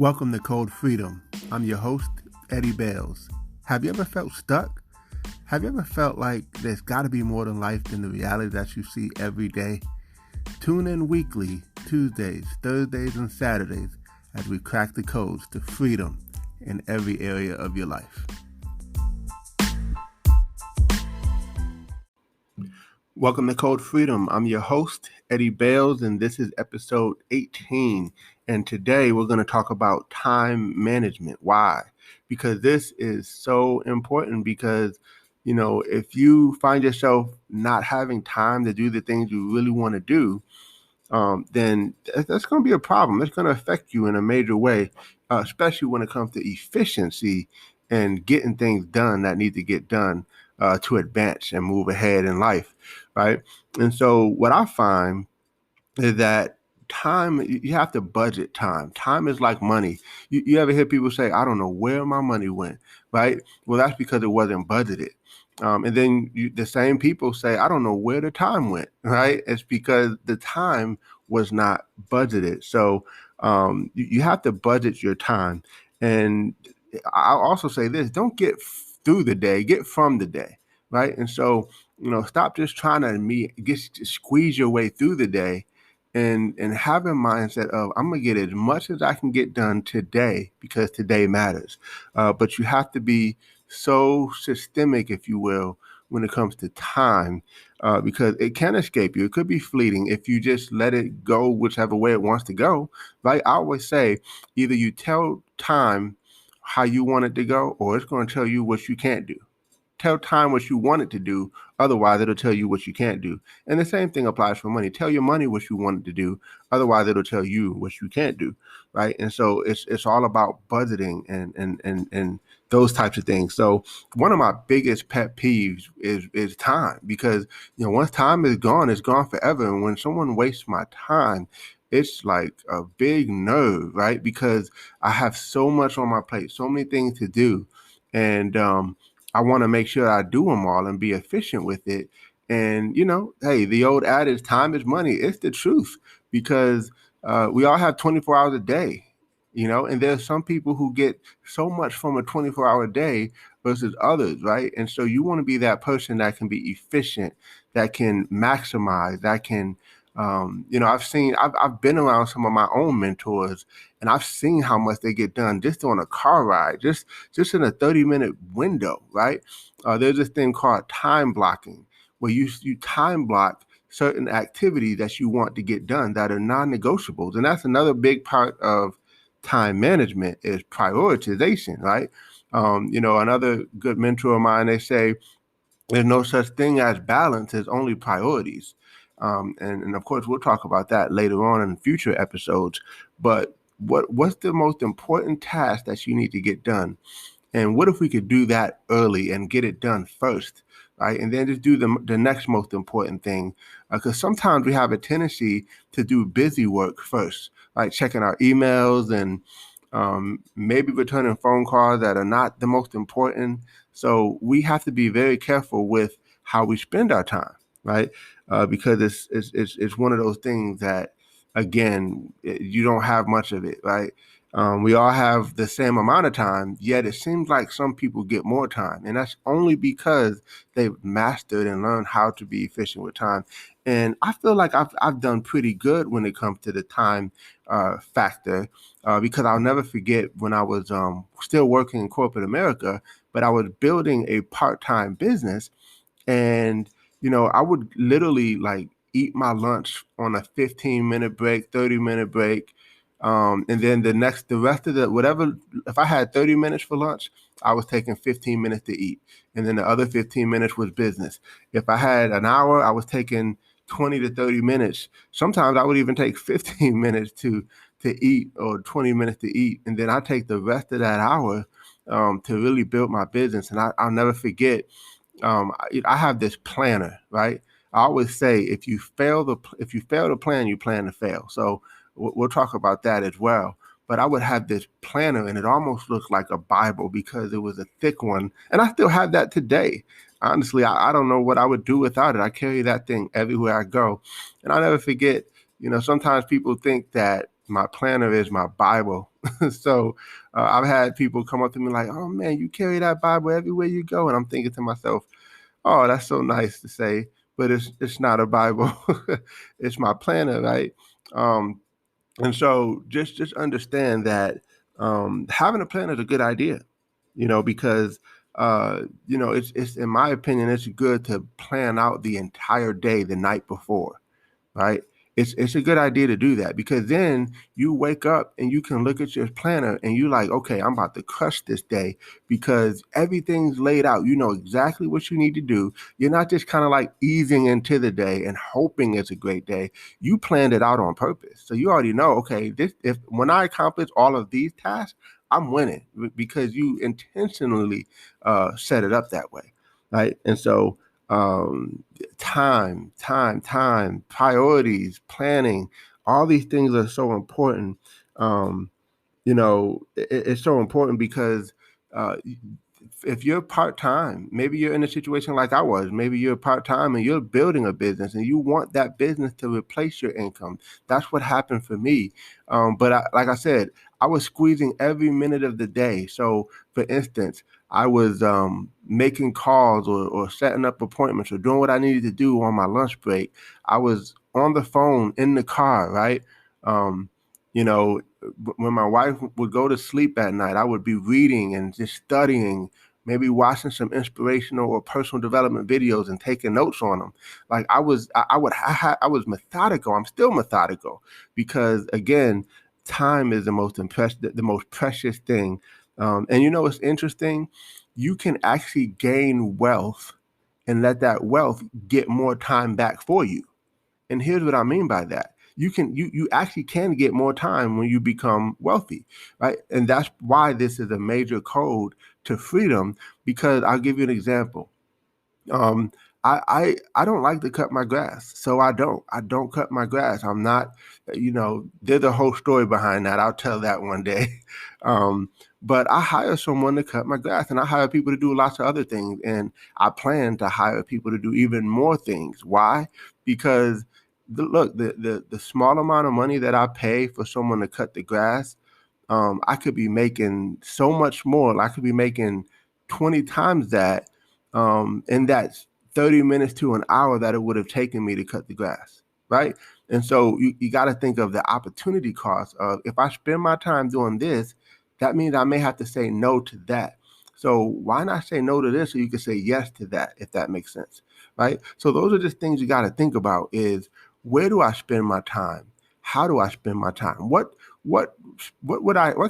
Welcome to Code Freedom. I'm your host, Eddie Bales. Have you ever felt stuck? Have you ever felt like there's got to be more than life than the reality that you see every day? Tune in weekly, Tuesdays, Thursdays, and Saturdays as we crack the codes to freedom in every area of your life. Welcome to Code Freedom. I'm your host, Eddie Bales, and this is episode 18. And today we're going to talk about time management. Why? Because this is so important because, if you find yourself not having time to do the things you really want to do, then that's going to be a problem. It's going to affect you in a major way, especially when it comes to efficiency and getting things done that need to get done to advance and move ahead in life, right? And so what I find is that time, you have to budget time. Time is like money. You ever hear people say, I don't know where my money went, right? Well, that's because it wasn't budgeted. And then the same people say, I don't know where the time went, right? It's because the time was not budgeted. So you have to budget your time. And I'll also say this, don't get through the day, get from the day, right? And so, stop just trying to squeeze your way through the day and have a mindset of, I'm going to get as much as I can get done today because today matters. But you have to be so systemic, if you will, when it comes to time, because it can escape you. It could be fleeting if you just let it go whichever way it wants to go, right? I always say either you tell time how you want it to go, or it's going to tell you what you can't do. Tell time what you want it to do. Otherwise, it'll tell you what you can't do. And the same thing applies for money. Tell your money what you want it to do. Otherwise, it'll tell you what you can't do, right? And so it's all about budgeting and those types of things. So one of my biggest pet peeves is time, because once time is gone, it's gone forever. And when someone wastes my time, it's like a big nerve, right? Because I have so much on my plate, so many things to do, and I want to make sure I do them all and be efficient with it. And, hey, the old adage, time is money. It's the truth, because we all have 24 hours a day, and there's some people who get so much from a 24-hour day versus others, right? And so you want to be that person that can be efficient, that can maximize, that can, I've been around some of my own mentors, and I've seen how much they get done just on a car ride, just in a 30-minute window, right? There's this thing called time blocking, where you time block certain activities that you want to get done that are non-negotiables. And that's another big part of time management is prioritization, right? Another good mentor of mine, they say, there's no such thing as balance, there's only priorities. And of course, we'll talk about that later on in future episodes. But what's the most important task that you need to get done? And what if we could do that early and get it done first, right? And then just do the next most important thing. Because sometimes we have a tendency to do busy work first, like checking our emails and maybe returning phone calls that are not the most important. So we have to be very careful with how we spend our time, right? Because it's one of those things that, again, you don't have much of it, right? We all have the same amount of time, yet it seems like some people get more time. And that's only because they've mastered and learned how to be efficient with time. And I feel like I've done pretty good when it comes to the time factor, because I'll never forget when I was still working in corporate America, but I was building a part-time business. And, I would literally eat my lunch on a 15-minute break, 30-minute break. And then the rest of whatever, if I had 30 minutes for lunch, I was taking 15 minutes to eat. And then the other 15 minutes was business. If I had an hour, I was taking 20 to 30 minutes. Sometimes I would even take 15 minutes to eat, or 20 minutes to eat. And then I take the rest of that hour to really build my business. And I'll never forget, I have this planner, right? I always say, if you fail to plan, you plan to fail. So we'll talk about that as well. But I would have this planner, and it almost looked like a Bible because it was a thick one. And I still have that today. Honestly, I don't know what I would do without it. I carry that thing everywhere I go. And I'll never forget, sometimes people think that my planner is my Bible. So I've had people come up to me like, "Oh man, you carry that Bible everywhere you go," and I'm thinking to myself, "Oh, that's so nice to say, but it's not a Bible. It's my planner, right?" Um, and so just understand that having a plan is a good idea, because it's in my opinion, it's good to plan out the entire day the night before, right? It's a good idea to do that because then you wake up and you can look at your planner and you like, okay, I'm about to crush this day because everything's laid out. You know exactly what you need to do. You're not just kind of like easing into the day and hoping it's a great day. You planned it out on purpose. So you already know, okay, this if when I accomplish all of these tasks, I'm winning because you intentionally set it up that way. Right. And so time, priorities, planning, all these things are so important. Um, it's so important because uh, if you're part time, maybe you're in a situation like I was, maybe you're part time and you're building a business and you want that business to replace your income. That's what happened for me. But like I said, I was squeezing every minute of the day. So, for instance, I was making calls or setting up appointments or doing what I needed to do on my lunch break. I was on the phone in the car, right? Um, when my wife would go to sleep at night, I would be reading and just studying, maybe watching some inspirational or personal development videos and taking notes on them. Like I was methodical. I'm still methodical because again, time is the most precious thing. And it's interesting. You can actually gain wealth and let that wealth get more time back for you. And here's what I mean by that. You actually can get more time when you become wealthy, right? And that's why this is a major code to freedom, because I'll give you an example. Um, I don't like to cut my grass, so I don't cut my grass. I'm not, there's a whole story behind that. I'll tell that one day. Um, but I hire someone to cut my grass, and I hire people to do lots of other things, and I plan to hire people to do even more things. Why? Because the small amount of money that I pay for someone to cut the grass, I could be making so much more. I could be making 20 times that in that 30 minutes to an hour that it would have taken me to cut the grass, right? And so you got to think of the opportunity cost of if I spend my time doing this, that means I may have to say no to that. So why not say no to this so you can say yes to that, if that makes sense, right? So those are just things you got to think about is where do I spend my time? How do I spend my time? What what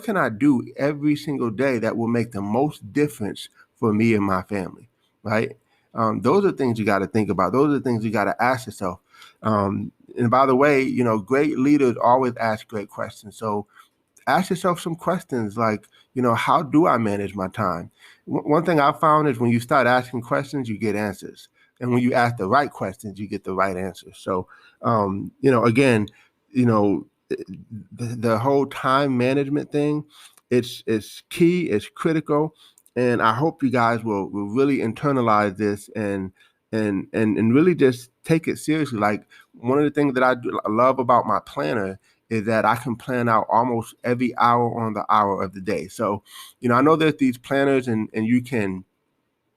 can I do every single day that will make the most difference for me and my family, right? Those are things you got to think about. Those are things you got to ask yourself. And by the way, great leaders always ask great questions. So ask yourself some questions like, how do I manage my time? One thing I found is when you start asking questions, you get answers. And when you ask the right questions, you get the right answers. So, again, you know, the whole time management thing, it's key, it's critical. And I hope you guys will really internalize this and really just take it seriously. Like one of the things that I love about my planner is that I can plan out almost every hour on the hour of the day. So, I know there's these planners and you can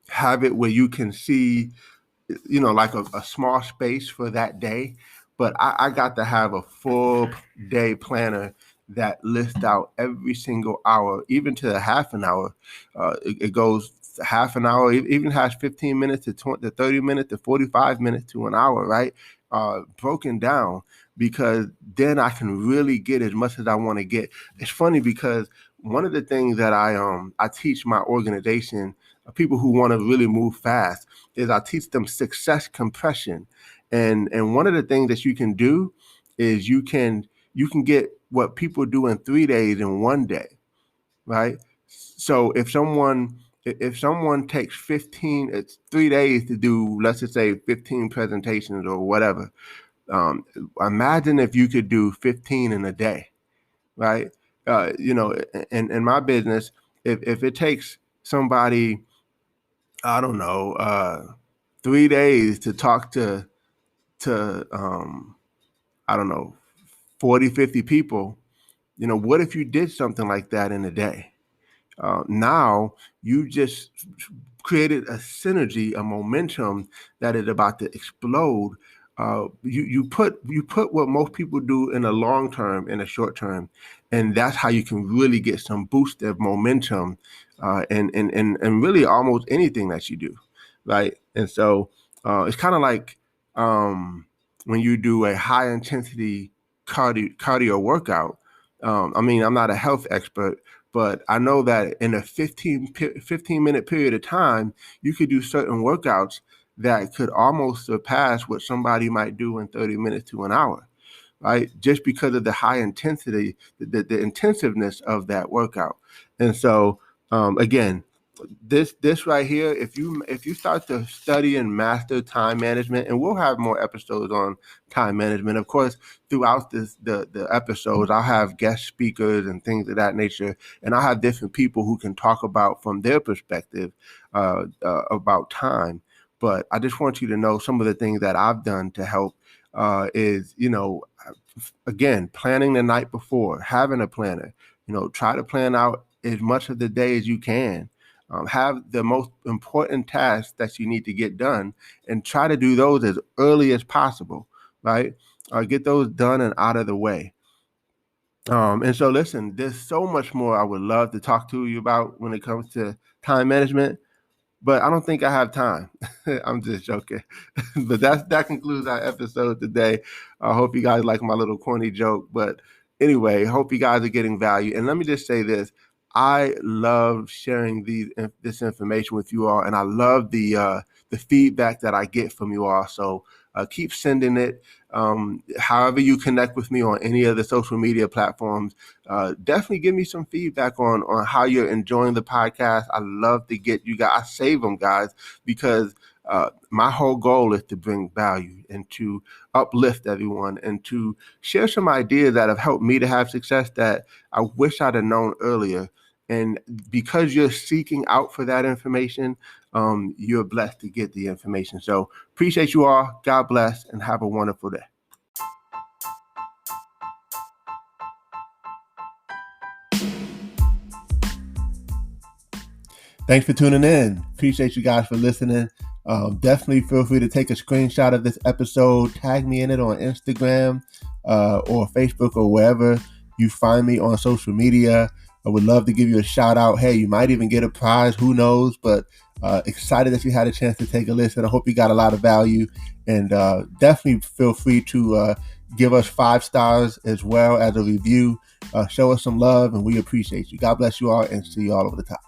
have it where you can see, like a small space for that day. But I got to have a full day planner that lists out every single hour, even to a half an hour. It goes half an hour, even has 15 minutes to 20 to 30 minutes to 45 minutes to an hour, right? Broken down because then I can really get as much as I want to get. It's funny because one of the things that I teach my organization, people who want to really move fast, is I teach them success compression. And one of the things that you can do is you can get what people do in 3 days in one day, right? So if someone takes 15, it's 3 days to do, let's just say 15 presentations or whatever. Um, Imagine if you could do 15 in a day, right? In my business, if it takes somebody, I don't know, 3 days to talk to I don't know, 40, 50 people, What if you did something like that in a day? Now you just created a synergy, a momentum that is about to explode. You put what most people do in a long term in a short term, and that's how you can really get some boost of momentum, and really almost anything that you do, right? And so it's kind of like when you do a high intensity cardio workout. I mean, I'm not a health expert, but I know that in a 15-minute period of time, you could do certain workouts that could almost surpass what somebody might do in 30 minutes to an hour, right? Just because of the high intensity, the intensiveness of that workout. And so, again, this right here, if you start to study and master time management, and we'll have more episodes on time management, of course, throughout the episodes, I'll have guest speakers and things of that nature, and I'll have different people who can talk about from their perspective about time. But I just want you to know some of the things that I've done to help is, again, planning the night before, having a planner. Try to plan out as much of the day as you can. Have the most important tasks that you need to get done, and try to do those as early as possible, right? Get those done and out of the way. And so, listen, there's so much more I would love to talk to you about when it comes to time management, but I don't think I have time. I'm just joking. But that concludes our episode today. I hope you guys like my little corny joke. But anyway, hope you guys are getting value. And let me just say this. I love sharing this information with you all, and I love the feedback that I get from you all. So keep sending it. However you connect with me on any of the social media platforms, definitely give me some feedback on how you're enjoying the podcast. I love to get you guys. I save them, guys, because my whole goal is to bring value and to uplift everyone and to share some ideas that have helped me to have success that I wish I'd have known earlier. And because you're seeking out for that information, you're blessed to get the information. So appreciate you all. God bless and have a wonderful day. Thanks for tuning in. Appreciate you guys for listening. Definitely feel free to take a screenshot of this episode, tag me in it on Instagram or Facebook or wherever you find me on social media. I would love to give you a shout out. Hey, you might even get a prize. Who knows? But excited that you had a chance to take a listen. I hope you got a lot of value. And definitely feel free to give us 5 stars as well as a review. Show us some love, and we appreciate you. God bless you all, and see you all over the top.